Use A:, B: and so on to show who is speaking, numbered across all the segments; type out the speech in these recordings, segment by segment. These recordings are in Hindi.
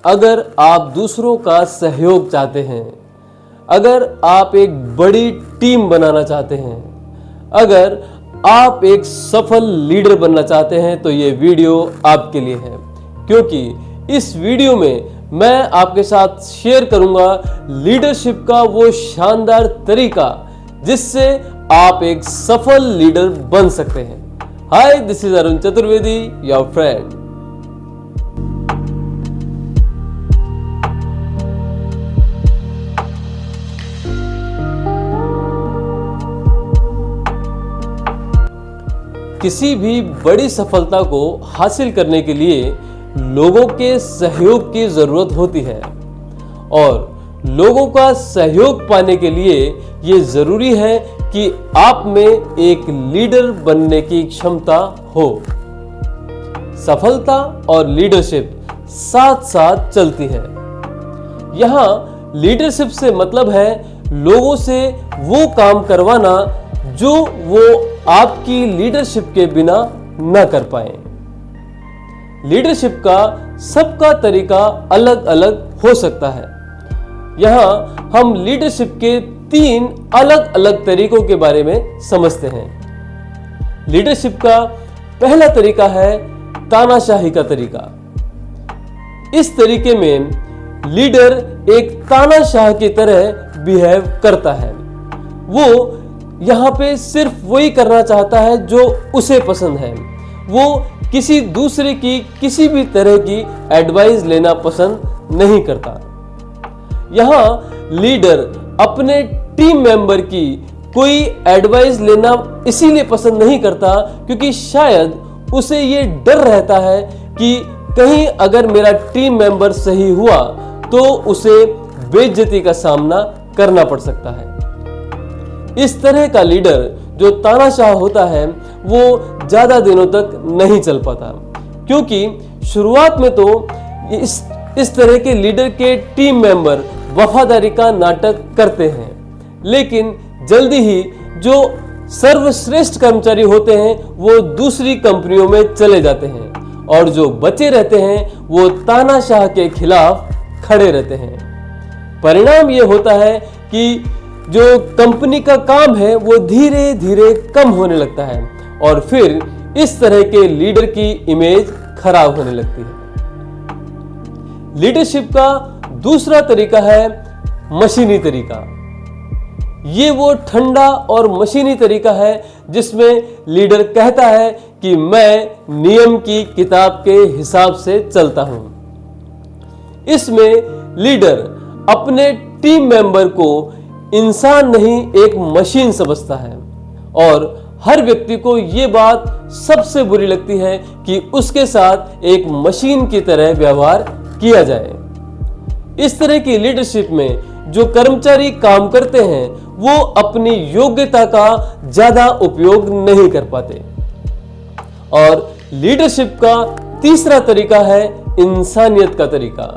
A: अगर आप दूसरों का सहयोग चाहते हैं, अगर आप एक बड़ी टीम बनाना चाहते हैं, अगर आप एक सफल लीडर बनना चाहते हैं तो ये वीडियो आपके लिए है। क्योंकि इस वीडियो में मैं आपके साथ शेयर करूंगा लीडरशिप का वो शानदार तरीका जिससे आप एक सफल लीडर बन सकते हैं। Hi, this is Arun Chaturvedi, your friend. किसी भी बड़ी सफलता को हासिल करने के लिए लोगों के सहयोग की जरूरत होती है और लोगों का सहयोग पाने के लिए ये जरूरी है कि आप में एक लीडर बनने की क्षमता हो। सफलता और लीडरशिप साथ साथ चलती है। यहां लीडरशिप से मतलब है लोगों से वो काम करवाना जो वो आपकी लीडरशिप के बिना न कर पाए। लीडरशिप का सबका तरीका अलग अलग हो सकता है। यहां हम लीडरशिप के 3 अलग अलग तरीकों के बारे में समझते हैं। लीडरशिप का पहला तरीका है तानाशाही का तरीका। इस तरीके में लीडर एक तानाशाह की तरह बिहेव करता है। वो यहां पे सिर्फ वही करना चाहता है जो उसे पसंद है। वो किसी दूसरे की किसी भी तरह की एडवाइस लेना पसंद नहीं करता। यहां लीडर अपने टीम मेंबर की कोई एडवाइस लेना इसीलिए पसंद नहीं करता क्योंकि शायद उसे ये डर रहता है कि कहीं अगर मेरा टीम मेंबर सही हुआ तो उसे बेइज्जती का सामना करना पड़ सकता है। इस तरह का लीडर जो तानाशाह होता है वो ज्यादा दिनों तक नहीं चल पाता क्योंकि शुरुआत में तो इस तरह के लीडर के टीम मेंबर वफादारी का नाटक करते हैं, लेकिन जल्दी ही जो सर्वश्रेष्ठ कर्मचारी होते हैं वो दूसरी कंपनियों में चले जाते हैं और जो बचे रहते हैं वो तानाशाह के खिलाफ खड़े रहते हैं। परिणाम ये होता है कि जो कंपनी का काम है वो धीरे धीरे कम होने लगता है और फिर इस तरह के लीडर की इमेज खराब होने लगती है। लीडरशिप का दूसरा तरीका है मशीनी तरीका। ये वो ठंडा और मशीनी तरीका है जिसमें लीडर कहता है कि मैं नियम की किताब के हिसाब से चलता हूं। इसमें लीडर अपने टीम मेंबर को इंसान नहीं एक मशीन समझता है और हर व्यक्ति को यह बात सबसे बुरी लगती है कि उसके साथ एक मशीन की तरह व्यवहार किया जाए। इस तरह की लीडरशिप में जो कर्मचारी काम करते हैं वो अपनी योग्यता का ज्यादा उपयोग नहीं कर पाते। और लीडरशिप का तीसरा तरीका है इंसानियत का तरीका।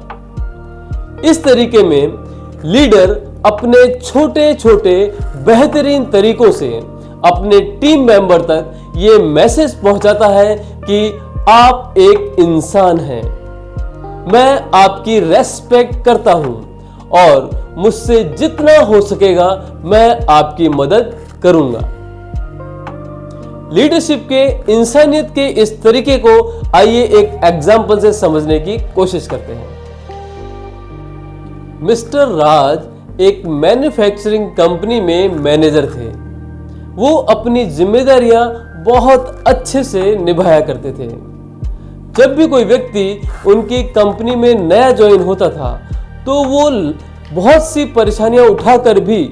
A: इस तरीके में लीडर अपने छोटे छोटे बेहतरीन तरीकों से अपने टीम मेंबर तक ये मैसेज पहुंचाता है कि आप एक इंसान हैं, मैं आपकी रेस्पेक्ट करता हूं और मुझसे जितना हो सकेगा मैं आपकी मदद करूंगा। लीडरशिप के इंसानियत के इस तरीके को आइए एक एग्जाम्पल से समझने की कोशिश करते हैं। मिस्टर राज एक मैन्युफैक्चरिंग कंपनी में मैनेजर थे। वो अपनी जिम्मेदारियां बहुत अच्छे से निभाया करते थे। जब भी कोई व्यक्ति उनकी कंपनी में नया ज्वाइन होता था तो वो बहुत सी परेशानियां उठाकर भी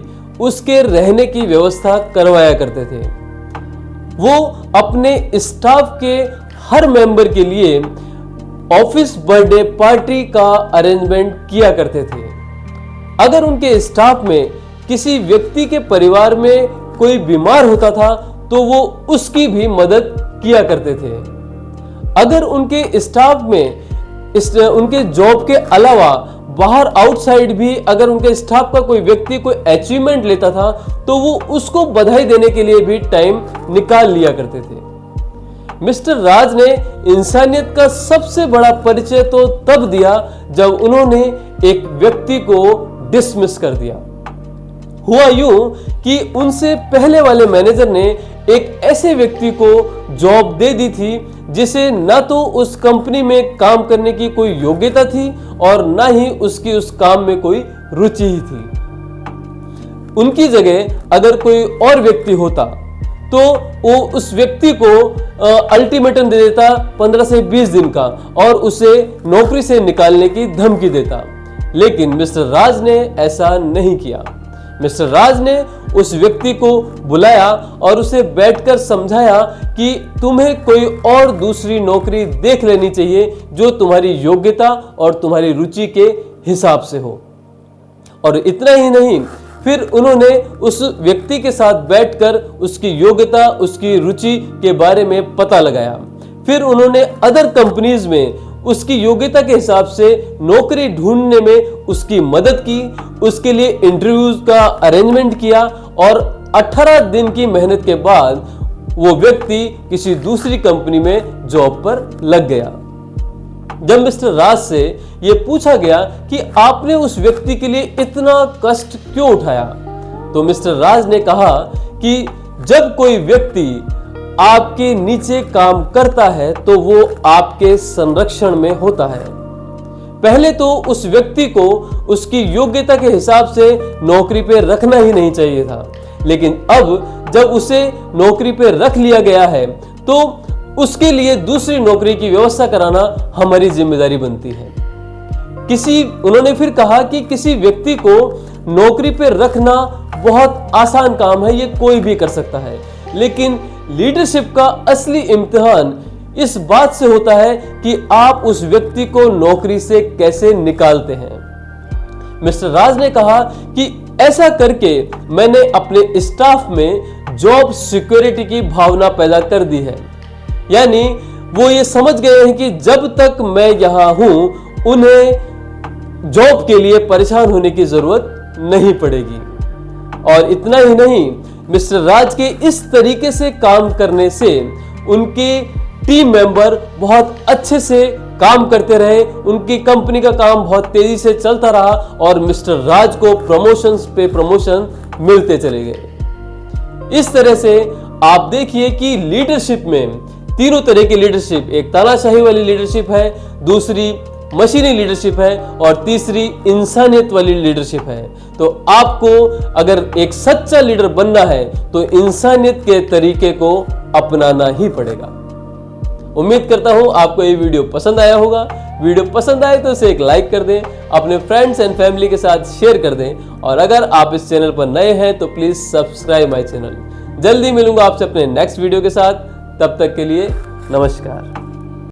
A: उसके रहने की व्यवस्था करवाया करते थे। वो अपने स्टाफ के हर मेंबर के लिए ऑफिस बर्थडे पार्टी का अरेंजमेंट किया करते थे। अगर उनके स्टाफ में किसी व्यक्ति के परिवार में कोई बीमार होता था तो वो उसकी भी मदद किया करते थे। अगर उनके स्टाफ में उनके जॉब के अलावा बाहर आउटसाइड भी अगर उनके स्टाफ का कोई व्यक्ति कोई अचीवमेंट लेता था तो वो उसको बधाई देने के लिए भी टाइम निकाल लिया करते थे। मिस्टर राज ने इंसानियत का सबसे बड़ा परिचय तो तब दिया जब उन्होंने एक व्यक्ति को डिसमिस कर दिया। हुआ यूं कि उनसे पहले वाले मैनेजर ने एक ऐसे व्यक्ति को जॉब दे दी थी जिसे ना तो उस कंपनी में काम करने की कोई योग्यता थी और ना ही उसकी उस काम में कोई रुचि ही थी। उनकी जगह अगर कोई और व्यक्ति होता तो वो उस व्यक्ति को अल्टीमेटम दे देता 15 से 20 दिन का और उसे नौकरी से निकालने की धमकी देता। लेकिन मिस्टर राज ने ऐसा नहीं किया। मिस्टर राज ने उस व्यक्ति को बुलाया और उसे बैठकर समझाया कि तुम्हें कोई और दूसरी नौकरी देख लेनी चाहिए जो तुम्हारी योग्यता और तुम्हारी रुचि के हिसाब से हो। और इतना ही नहीं, फिर उन्होंने उस व्यक्ति के साथ बैठकर उसकी योग्यता, उसकी रुचि के बारे में पता लगाया। फिर उन्होंने अदर कंपनीज में उसकी योग्यता के हिसाब से नौकरी ढूंढने में उसकी मदद की, उसके लिए इंटरव्यूज का अरेंजमेंट किया और 18 दिन की मेहनत के बाद वो व्यक्ति किसी दूसरी कंपनी में जॉब पर लग गया। जब मिस्टर राज से ये पूछा गया कि आपने उस व्यक्ति के लिए इतना कष्ट क्यों उठाया, तो मिस्टर राज ने कहा कि जब कोई व्यक्ति आपके नीचे काम करता है तो वो आपके संरक्षण में होता है। पहले तो उस व्यक्ति को उसकी योग्यता के हिसाब से नौकरी पे रखना ही नहीं चाहिए था, लेकिन अब जब उसे नौकरी पे रख लिया गया है तो उसके लिए दूसरी नौकरी की व्यवस्था कराना हमारी जिम्मेदारी बनती है। उन्होंने फिर कहा कि किसी व्यक्ति को नौकरी पे रखना बहुत आसान काम है, ये कोई भी कर सकता है, लेकिन लीडरशिप का असली इम्तिहान इस बात से होता है कि आप उस व्यक्ति को नौकरी से कैसे निकालते हैं। मिस्टर राज ने कहा कि ऐसा करके मैंने अपने स्टाफ में जॉब सिक्योरिटी की भावना पैदा कर दी है। यानी वो ये समझ गए हैं कि जब तक मैं यहां हूं उन्हें जॉब के लिए परेशान होने की जरूरत नहीं पड़ेगी। और इतना ही नहीं, मिस्टर राज के इस तरीके से काम करने से उनके टीम मेंबर बहुत अच्छे से काम करते रहे, उनकी कंपनी का काम बहुत तेजी से चलता रहा और मिस्टर राज को प्रमोशंस पे प्रमोशन मिलते चले गए। इस तरह से आप देखिए कि लीडरशिप में तीनों तरह की लीडरशिप, एक तानाशाही वाली लीडरशिप है, दूसरी मशीनी लीडरशिप है और तीसरी इंसानियत वाली लीडरशिप है। तो आपको अगर एक सच्चा लीडर बनना है तो इंसानियत के तरीके को अपनाना ही पड़ेगा। उम्मीद करता हूं आपको ये वीडियो पसंद आया होगा। वीडियो पसंद आए तो इसे एक लाइक कर दें, अपने फ्रेंड्स एंड फैमिली के साथ शेयर कर दें और अगर आप इस चैनल पर नए हैं तो प्लीज सब्सक्राइब माय चैनल। जल्दी मिलूंगा आपसे अपने नेक्स्ट वीडियो के साथ, तब तक के लिए नमस्कार।